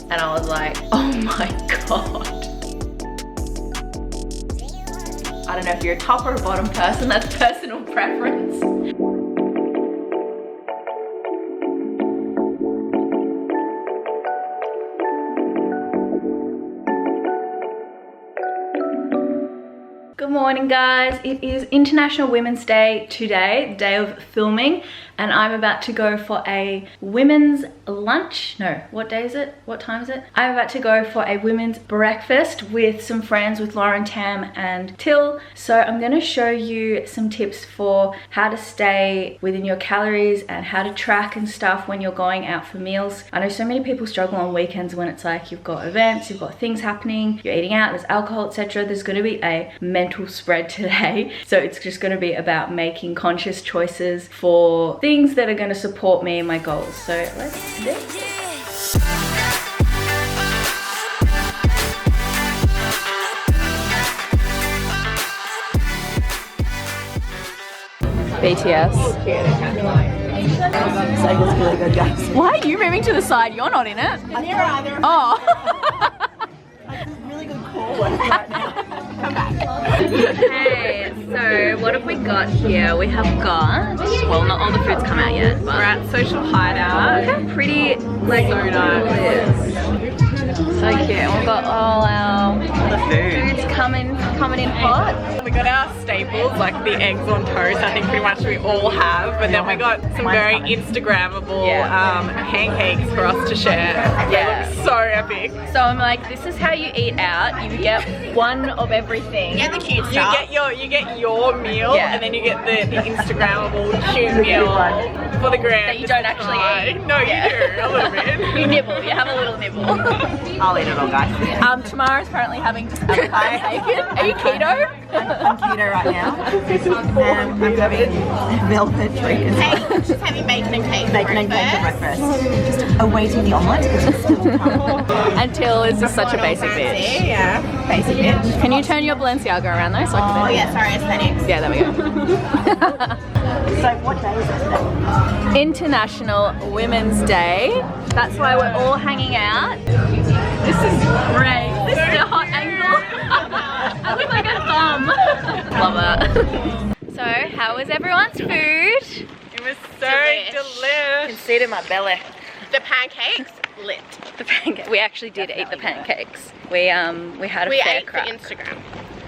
and I was like, oh my god. I don't know if you're a top or a bottom person, that's personal preference. Good morning guys, it is International Women's Day today, the day of filming, and I'm about to go for a women's lunch. No, what day is it? What time is it? I'm about to go for a women's breakfast with some friends, with Lauren, Tam and Till. So I'm going to show you some tips for how to stay within your calories and how to track and stuff when you're going out for meals. I know so many people struggle on weekends when it's like you've got events, you've got things happening, you're eating out, there's alcohol, etc. There's going to be a mental spread today, so it's just going to be about making conscious choices for things that are going to support me and my goals. So let's do it. BTS. It's really good, guys. Why are you moving to the side? You're not in it. I'm here either. Oh. Like this really good core work right now. Come back. Okay, so what have we got here? We have got, well, not all the food's come out yet, but We're at Social Hideout. look how pretty, like, So nice. so cute. And we've got all our foods coming in hot. We got our staples, like the eggs on toast, I think pretty much we all have, but then we got some very Instagrammable pancakes for us to share. Yeah. They look so epic. So I'm like, this is how you eat out. You get one of everything. Yeah, the cute stuff. You get your meal, Yeah. and then you get the Instagrammable cute meal for the gram. That you don't actually eat. No, Yeah. you do, a little bit. You nibble, you have a little nibble. I'll eat it all, guys. Tamara's currently having just avocado bacon. Are you keto? I'm keto right now. And I'm having velvet treat as well. She's having bacon and cake Bacon and cake for breakfast. Just awaiting the omelette, which is still coming. Until is just such a basic bitch. Yeah. Basic bitch. Can you turn your Balenciaga around though so I can Oh yeah, sorry, aesthetics. Yeah, there we go. So what day is it today? International Women's Day. That's why we're all hanging out. This is great. This is a hot angle. I look like a thumb. Love it. So, how was everyone's food? It was so Delish. delicious. You can see it in my belly. The pancakes, lit. The pancake. We actually did eat the pancakes. We had a We fair ate crack. for Instagram.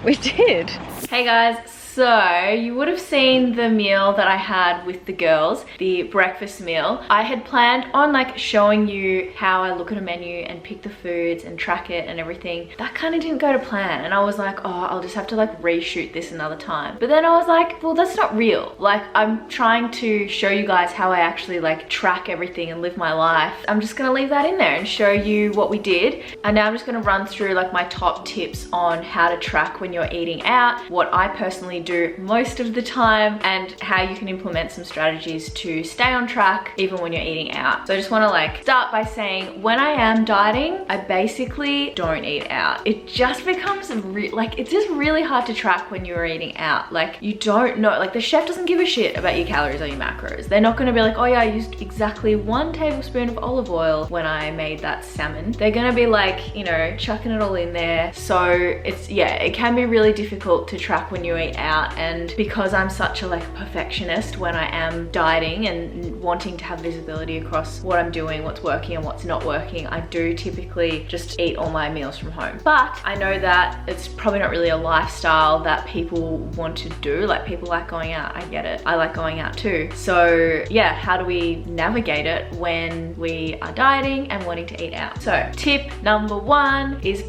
We did. Hey guys, so you would have seen the meal that I had with the girls, the breakfast meal. I had planned on like showing you how I look at a menu and pick the foods and track it and everything. That kind of didn't go to plan, and I was like, oh, I'll just have to like reshoot this another time. But then I was like, well, that's not real. Like, I'm trying to show you guys how I actually like track everything and live my life. I'm just gonna leave that in there and show you what we did. And now I'm just gonna run through like my top tips on how to track when you're eating out, what I personally do most of the time, and how you can implement some strategies to stay on track even when you're eating out. So I just want to like start by saying, when I am dieting, I basically don't eat out. It just becomes it's just really hard to track when you're eating out. Like, you don't know, like the chef doesn't give a shit about your calories or your macros. They're not going to be like, oh yeah, I used exactly 1 tablespoon of olive oil when I made that salmon. They're going to be like, you know, chucking it all in there. So it's, yeah, it can be really difficult to track when you eat out. And because I'm such a like perfectionist when I am dieting and wanting to have visibility across what I'm doing, what's working and what's not working, I do typically just eat all my meals from home. But I know that it's probably not really a lifestyle that people want to do. Like, people like going out, I get it. I like going out too. So yeah, how do we navigate it when we are dieting and wanting to eat out? So tip number 1 is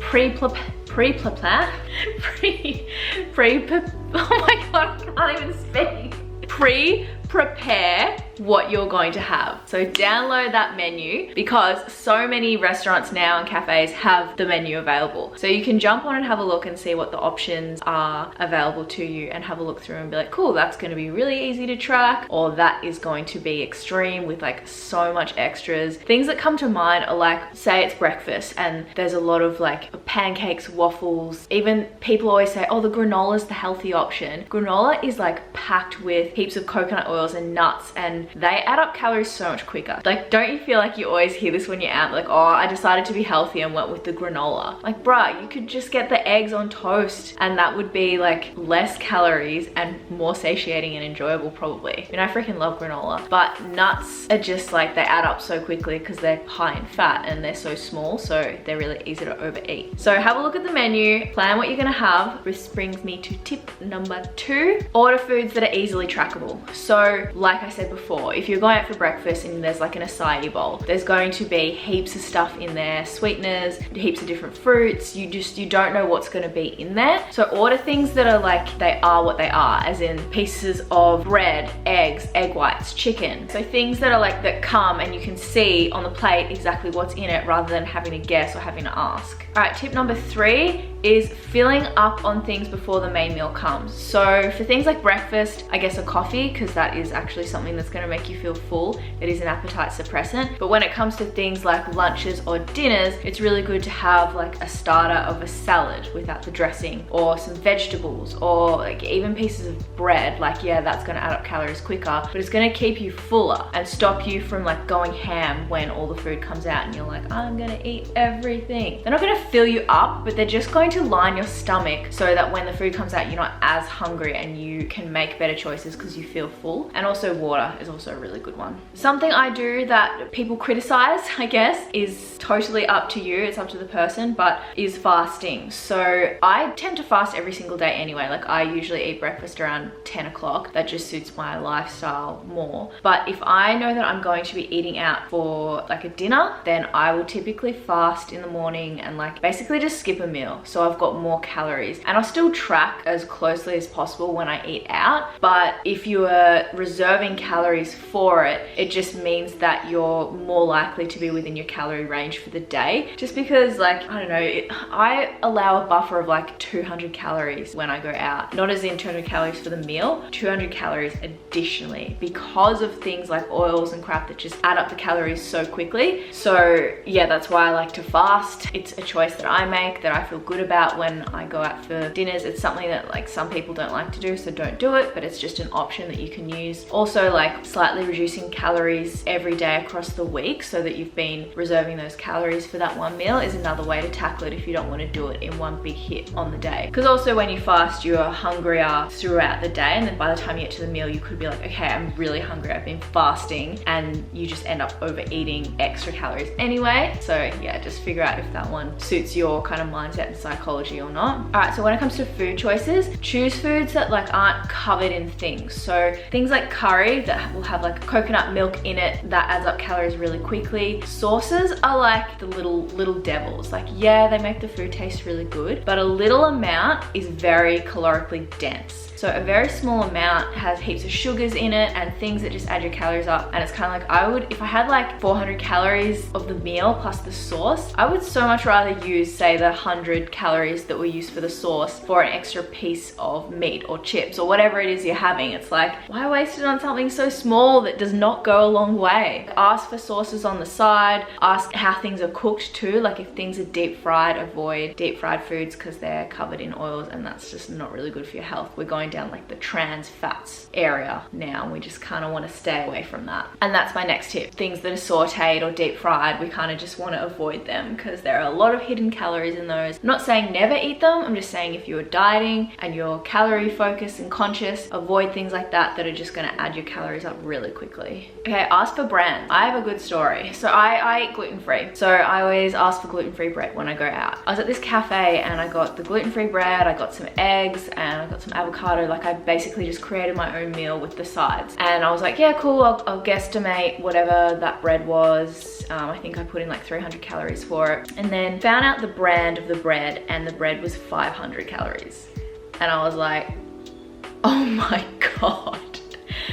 oh my god, I can't even speak. Pre-prepare what you're going to have. So download that menu, because so many restaurants now and cafes have the menu available. So you can jump on and have a look and see what the options are available to you and have a look through and be like, cool, that's going to be really easy to track, or that is going to be extreme with like so much extras. Things that come to mind are like, say it's breakfast and there's a lot of like pancakes, waffles. Even people always say, oh, the granola is the healthy option. Granola is like packed with heaps of coconut oils and nuts and they add up calories so much quicker. Like, don't you feel like you always hear this when you're out, like, oh, I decided to be healthy and went with the granola. Like, bruh, you could just get the eggs on toast and that would be like less calories and more satiating and enjoyable probably. I mean, I freaking love granola, but nuts are just like, they add up so quickly because they're high in fat and they're so small, so they're really easy to overeat. So have a look at the menu, plan what you're gonna have. This brings me to tip number 2, order foods that are easily trackable. So like I said before, if you're going out for breakfast and there's like an acai bowl, there's going to be heaps of stuff in there, sweeteners, heaps of different fruits. You don't know what's going to be in there. So order things that are like, they are what they are, as in pieces of bread, eggs, egg whites, chicken. So things that are like, that come and you can see on the plate exactly what's in it rather than having to guess or having to ask. All right, tip number 3 is filling up on things before the main meal comes. So for things like breakfast, I guess a coffee, because that is actually something that's going to make you feel full. It is an appetite suppressant. But when it comes to things like lunches or dinners, it's really good to have like a starter of a salad without the dressing, or some vegetables, or like even pieces of bread. Like, yeah, that's going to add up calories quicker, but it's going to keep you fuller and stop you from like going ham when all the food comes out and you're like, I'm going to eat everything. They're not going to fill you up, but they're just going to line your stomach so that when the food comes out, you're not as hungry and you can make better choices because you feel full. And also water is also a really good one. Something I do that people criticize, I guess, is totally up to you, it's up to the person, but is fasting. So I tend to fast every single day anyway. Like, I usually eat breakfast around 10 o'clock. That just suits my lifestyle more. But if I know that I'm going to be eating out for like a dinner, then I will typically fast in the morning and like basically just skip a meal. So I've got more calories, and I'll still track as closely as possible when I eat out. But if you are reserving calories for it, it just means that you're more likely to be within your calorie range for the day. Just because, like, I don't know, I allow a buffer of like 200 calories when I go out. Not as in 200 calories for the meal, 200 calories additionally, because of things like oils and crap that just add up the calories so quickly. So yeah, that's why I like to fast. It's a choice that I make, that I feel good about when I go out for dinners. It's something that like some people don't like to do, so don't do it, but it's just an option that you can use. Also, like slightly reducing calories every day across the week so that you've been reserving those calories for that one meal is another way to tackle it if you don't want to do it in one big hit on the day. Because also when you fast, you're hungrier throughout the day, and then by the time you get to the meal, you could be like, okay, I'm really hungry, I've been fasting, and you just end up overeating extra calories anyway. So yeah, just figure out if that one suits your kind of mindset and psychology or not. All right, so when it comes to food choices, choose foods that like aren't covered in things. So things like curry that will have like coconut milk in it, that adds up calories really quickly. Sauces are like the little devils. Like, yeah, they make the food taste really good, but a little amount is very calorically dense. So a very small amount has heaps of sugars in it and things that just add your calories up. And it's kind of like, I would, if I had like 400 calories of the meal plus the sauce, I would so much rather use, say, the 100 calories that we use for the sauce for an extra piece of meat or chips or whatever it is you're having. It's like, why waste it on something so small that does not go a long way? Ask for sauces on the side. Ask how things are cooked too. Like, if things are deep fried, avoid deep fried foods because they're covered in oils and that's just not really good for your health. We're going down like the trans fats area now, and we just kind of want to stay away from that. And that's my next tip. Things that are sauteed or deep fried, we kind of just want to avoid them because there are a lot of hidden calories in those. I'm not saying never eat them, I'm just saying if you're dieting and you're calorie focused and conscious, avoid things like that that are just going to add your calories up really quickly. Okay, ask for brands. I have a good story. So I eat gluten-free, so I always ask for gluten-free bread when I go out. I was at this cafe and I got the gluten-free bread, I got some eggs, and I got some avocado. Like, I basically just created my own meal with the sides. And I was like, yeah, cool, I'll guesstimate whatever that bread was. I think I put in like 300 calories for it. And then found out the brand of the bread, and the bread was 500 calories. And I was like, oh my God.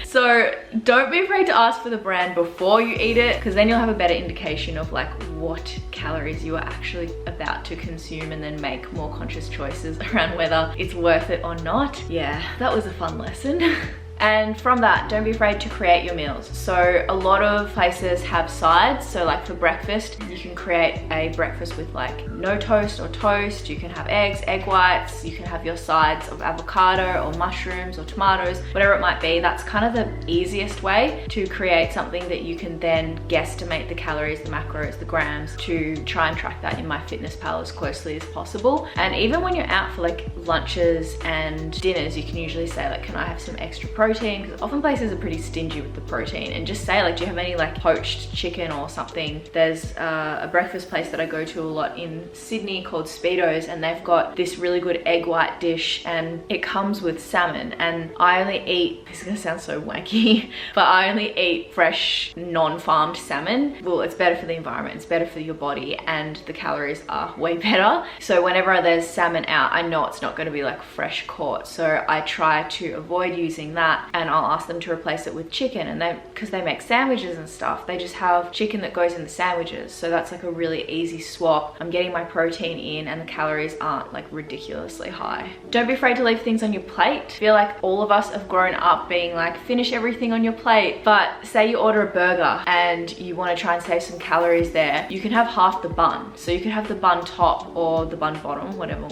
So don't be afraid to ask for the brand before you eat it, because then you'll have a better indication of like what calories you are actually about to consume, and then make more conscious choices around whether it's worth it or not. Yeah, that was a fun lesson. And from that, don't be afraid to create your meals. So a lot of places have sides. So like for breakfast, you can create a breakfast with like no toast or toast. You can have eggs, egg whites. You can have your sides of avocado or mushrooms or tomatoes, whatever it might be. That's kind of the easiest way to create something that you can then guesstimate the calories, the macros, the grams, to try and track that in MyFitnessPal as closely as possible. And even when you're out for like lunches and dinners, you can usually say like, can I have some extra protein? Because often places are pretty stingy with the protein, and just say like, do you have any like poached chicken or something? There's a breakfast place that I go to a lot in Sydney called Speedo's, and they've got this really good egg white dish, and it comes with salmon. And I only eat, this is gonna sound so wanky, but I only eat fresh non-farmed salmon. Well, it's better for the environment, it's better for your body, and the calories are way better. So whenever there's salmon out, I know it's not going to be like fresh caught, so I try to avoid using that, and I'll ask them to replace it with chicken. And they, because they make sandwiches and stuff, they just have chicken that goes in the sandwiches, so that's like a really easy swap. I'm getting my protein in and the calories aren't like ridiculously high. Don't be afraid to leave things on your plate. I feel like all of us have grown up being like, finish everything on your plate. But say you order a burger and you want to try and save some calories there, you can have half the bun. So you can have the bun top or the bun bottom, whatever.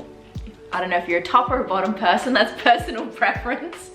I don't know if you're a top or a bottom person, that's personal preference.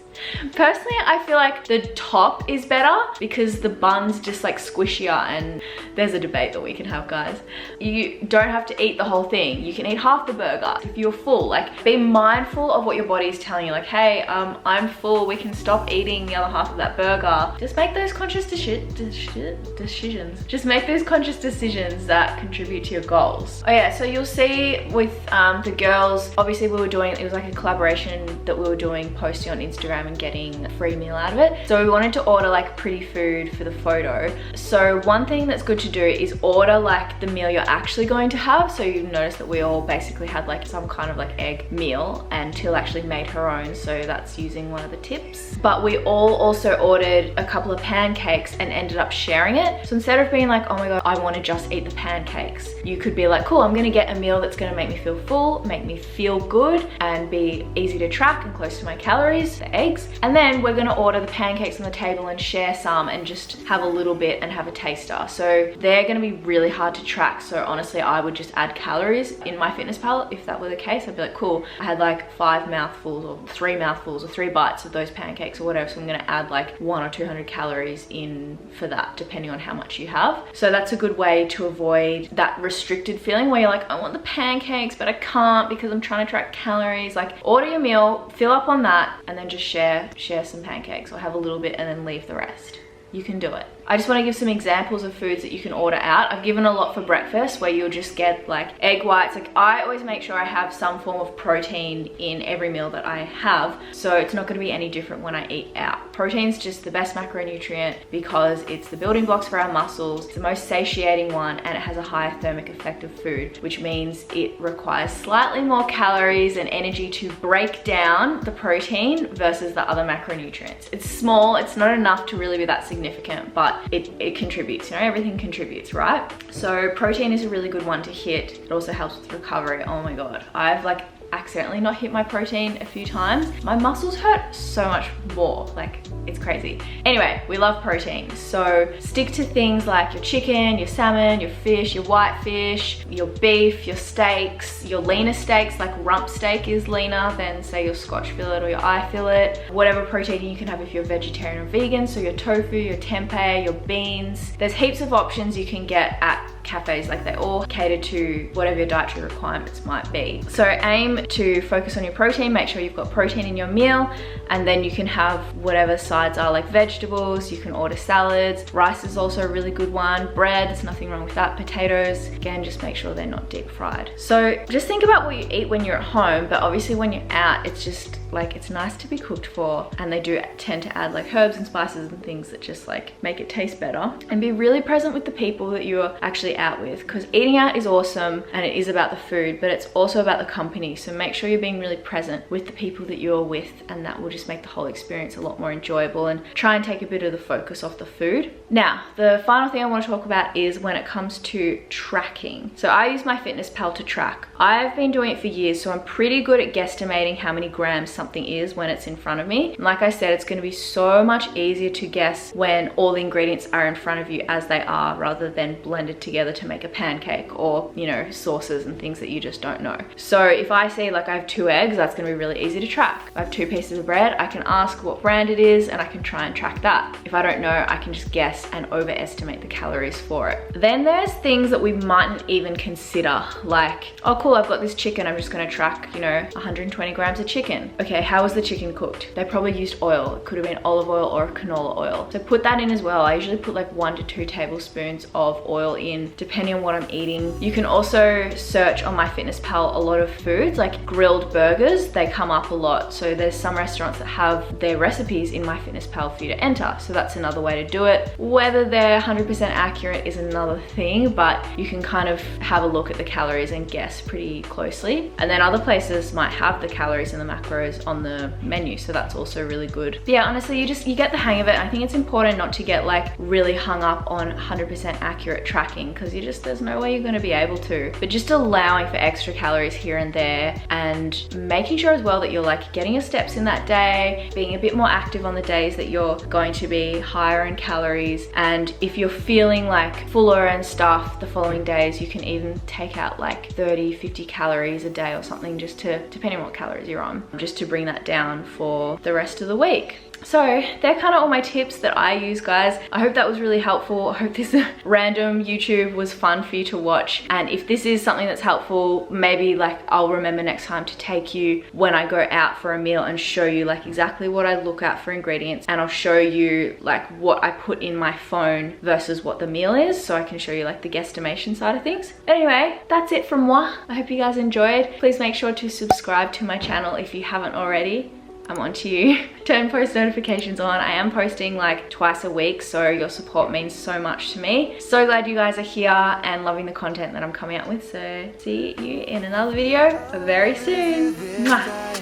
Personally, I feel like the top is better because the bun's just like squishier, and there's a debate that we can have, guys. You don't have to eat the whole thing. You can eat half the burger if you're full. Like, be mindful of what your body is telling you. Like, hey, I'm full, we can stop eating the other half of that burger. Just make those conscious decisions. Just make those conscious decisions that contribute to your goals. Oh yeah, so you'll see with the girls, obviously we were doing, it was like a collaboration that we were doing, posting on Instagram and getting a free meal out of it. So we wanted to order like pretty food for the photo. So one thing that's good to do is order like the meal you're actually going to have. So you notice that we all basically had like some kind of like egg meal, and Till actually made her own, so that's using one of the tips. But we all also ordered a couple of pancakes and ended up sharing it. So instead of being like, oh my god, I want to just eat the pancakes, you could be like, cool, I'm gonna get a meal that's gonna make me feel full, make me feel good, and be easy to track and close to my calories, the eggs. And then we're gonna order the pancakes on the table and share some and just have a little bit and have a taster. So they're gonna be really hard to track. So honestly, I would just add calories in MyFitnessPal. If that were the case, I'd be like, cool, I had like 5 mouthfuls or 3 mouthfuls or 3 bites of those pancakes or whatever. So I'm gonna add like 100 or 200 calories in for that, depending on how much you have. So that's a good way to avoid that restricted feeling where you're like, I want the pancakes, but I can't because I'm trying to track calories. Like, order your meal, fill up on that, and then just share some pancakes, or have a little bit and then leave the rest. You can do it. I just want to give some examples of foods that you can order out. I've given a lot for breakfast where you'll just get like egg whites. Like, I always make sure I have some form of protein in every meal that I have, so it's not going to be any different when I eat out. Protein's just the best macronutrient because it's the building blocks for our muscles, it's the most satiating one, and it has a higher thermic effect of food, which means it requires slightly more calories and energy to break down the protein versus the other macronutrients. It's small, it's not enough to really be that significant, but it contributes, you know, everything contributes, right? So protein is a really good one to hit. It also helps with recovery. Oh my god, I've like accidentally not hit my protein a few times. My muscles hurt so much more, like it's crazy. Anyway, we love protein, so stick to things like your chicken, your salmon, your fish, your white fish, your beef, your steaks, your leaner steaks, like rump steak is leaner than say your Scotch fillet or your eye fillet. Whatever protein you can have if you're vegetarian or vegan, so your tofu, your tempeh, your beans. There's heaps of options you can get at cafes, like they all cater to whatever your dietary requirements might be. So aim to focus on your protein, make sure you've got protein in your meal, and then you can have whatever sides are, like vegetables, you can order salads, rice is also a really good one, bread, there's nothing wrong with that, potatoes, again, just make sure they're not deep fried. So just think about what you eat when you're at home, but obviously when you're out, it's just like, it's nice to be cooked for, and they do tend to add like herbs and spices and things that just like make it taste better. And be really present with the people that you're actually out with, because eating out is awesome and it is about the food, but it's also about the company. So make sure you're being really present with the people that you're with, and that will just make the whole experience a lot more enjoyable and try and take a bit of the focus off the food. Now, the final thing I want to talk about is when it comes to tracking. So I use MyFitnessPal to track. I've been doing it for years, so I'm pretty good at guesstimating how many grams something is when it's in front of me. And like I said, it's going to be so much easier to guess when all the ingredients are in front of you as they are, rather than blended together to make a pancake, or, you know, sauces and things that you just don't know. So if I see like I have 2 eggs, that's going to be really easy to track. If I have 2 pieces of bread, I can ask what brand it is and I can try and track that. If I don't know, I can just guess and overestimate the calories for it. Then there's things that we mightn't even consider, like, oh cool, I've got this chicken, I'm just going to track, you know, 120 grams of chicken. Okay, how was the chicken cooked? They probably used oil. It could have been olive oil or canola oil. So put that in as well. I usually put like 1 to 2 tablespoons of oil in, depending on what I'm eating. You can also search on MyFitnessPal a lot of foods, like grilled burgers, they come up a lot. So there's some restaurants that have their recipes in MyFitnessPal for you to enter. So that's another way to do it. Whether they're 100% accurate is another thing, but you can kind of have a look at the calories and guess pretty closely. And then other places might have the calories and the macros on the menu, so that's also really good. But yeah, honestly, you get the hang of it. I think it's important not to get like really hung up on 100% accurate tracking, because there's no way you're going to be able to. But just allowing for extra calories here and there, and making sure as well that you're like getting your steps in that day, being a bit more active on the days that you're going to be higher in calories. And if you're feeling like fuller and stuff the following days, you can even take out like 30-50 calories a day or something, just to, depending on what calories you're on, just to bring that down for the rest of the week. So they're kind of all my tips that I use, guys. I hope that was really helpful. I hope this random YouTube was fun for you to watch. And if this is something that's helpful, maybe like I'll remember next time to take you when I go out for a meal and show you like exactly what I look at for ingredients. And I'll show you like what I put in my phone versus what the meal is, so I can show you like the guesstimation side of things. Anyway, that's it from moi. I hope you guys enjoyed. Please make sure to subscribe to my channel if you haven't already. I'm on to you. Turn post notifications on. I am posting like twice a week, so your support means so much to me. So glad you guys are here and loving the content that I'm coming out with. So see you in another video very soon. Mwah.